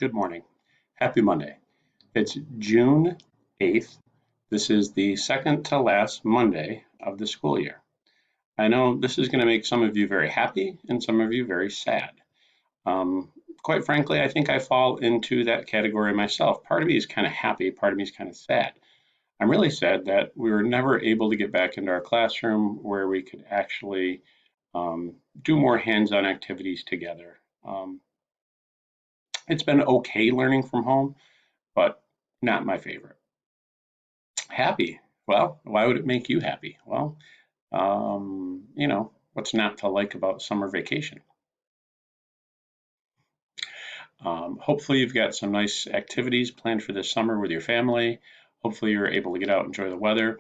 Good morning. Happy Monday. It's June 8th. This is the second to last Monday of the school year. I know this is going to make some of you very happy and some of you very sad. Um, Quite frankly, I think I fall into that category myself. Part of me is kind of happy, part of me is kind of sad. I'm really sad that we were never able to get back into our classroom where we could actually do more hands-on activities together. It's been okay learning from home, but not my favorite. Happy. Well, why would it make you happy? Well, what's not to like about summer vacation? Hopefully, you've got some nice activities planned for this summer with your family. Hopefully, you're able to get out and enjoy the weather.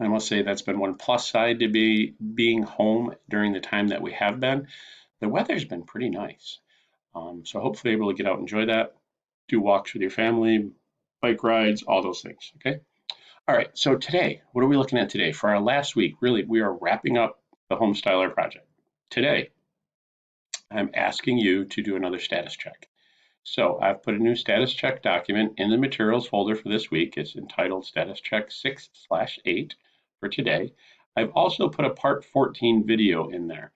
I must say that's been one plus side to being home during the time that we have been. The weather's been pretty nice. So hopefully able to get out and enjoy that, do walks with your family, bike rides, all those things, okay? All right, so today, what are we looking at today? For our last week, really, we are wrapping up the Home Styler project. Today, I'm asking you to do another status check. So I've put a new status check document in the materials folder for this week. It's entitled Status Check 6/8 for today. I've also put a part 14 video in there.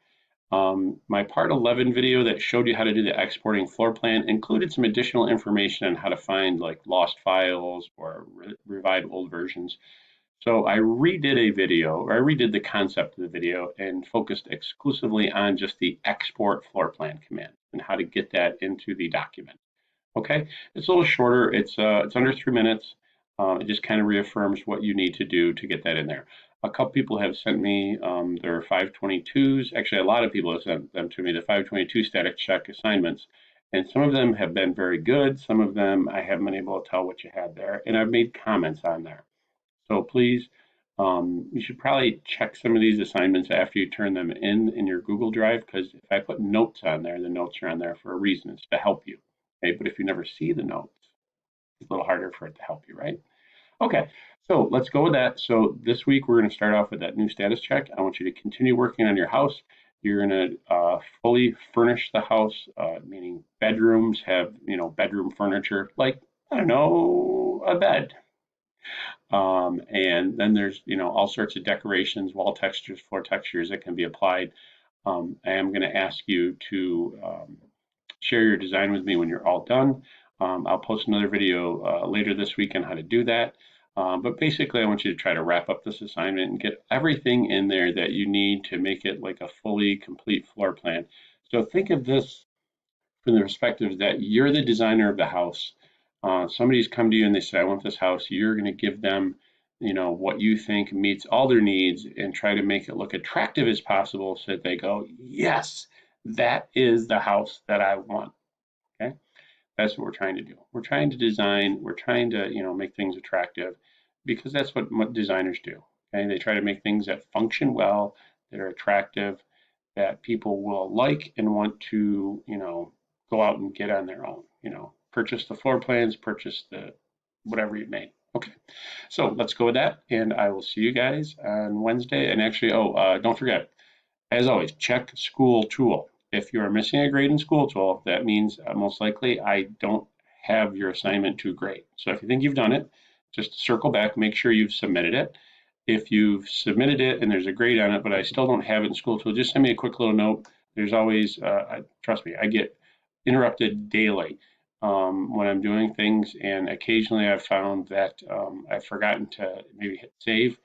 My part 11 video that showed you how to do the exporting floor plan included some additional information on how to find like lost files or revive old versions. So I redid a video, or I redid the concept of the video and focused exclusively on just the export floor plan command and how to get that into the document. Okay, it's a little shorter. It's under 3 minutes. It just kind of reaffirms what you need to do to get that in there. A couple people have sent me their 522s. Actually, a lot of people have sent them to me, the 522 static check assignments. And some of them have been very good. Some of them I haven't been able to tell what you had there. And I've made comments on there. So please, you should probably check some of these assignments after you turn them in your Google Drive, because if I put notes on there, the notes are on there for a reason. It's to help you. Okay, but if you never see the notes, it's a little harder for it to help you, right? Okay, so let's go with that. So this week we're going to start off with that new status check. I want you to continue working on your house. You're going to fully furnish the house, meaning bedrooms have, bedroom furniture, like, I don't know, a bed. And then there's, all sorts of decorations, wall textures, floor textures that can be applied. I am going to ask you to share your design with me when you're all done. I'll post another video later this week on how to do that. But basically, I want you to try to wrap up this assignment and get everything in there that you need to make it like a fully complete floor plan. So think of this from the perspective that you're the designer of the house. Somebody's come to you and they say, I want this house. You're going to give them, what you think meets all their needs and try to make it look attractive as possible so that they go, yes, that is the house that I want. Okay. That's what we're trying to do. We're trying to design, we're trying to, make things attractive because that's what designers do. Okay. They try to make things that function well, that are attractive, that people will like and want to, go out and get on their own, purchase the floor plans, purchase the whatever you made. Okay, so let's go with that, and I will see you guys on Wednesday. And actually, don't forget, as always, check school tool. If you are missing a grade in school tool, that means most likely I don't have your assignment to grade. So if you think you've done it, just circle back, make sure you've submitted it. If you've submitted it and there's a grade on it, but I still don't have it in school tool, just send me a quick little note. There's always, trust me, I get interrupted daily when I'm doing things, and occasionally I've found that I've forgotten to maybe hit save.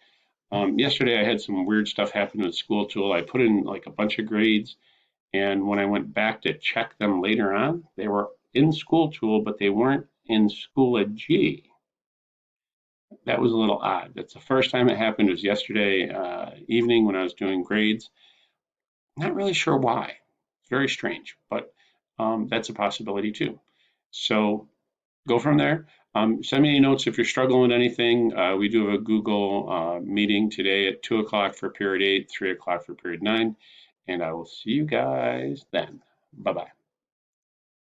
Yesterday I had some weird stuff happen with school tool. I put in like a bunch of grades, and when I went back to check them later on, they were in school tool, but they weren't in Schoology. That was a little odd. That's the first time it happened. It was yesterday evening when I was doing grades. Not really sure why. It's very strange, but that's a possibility too. So go from there. Send me any notes if you're struggling with anything. We do have a Google meeting today at 2 o'clock for period 8, 3 o'clock for period 9, and I will see you guys then. Bye-bye.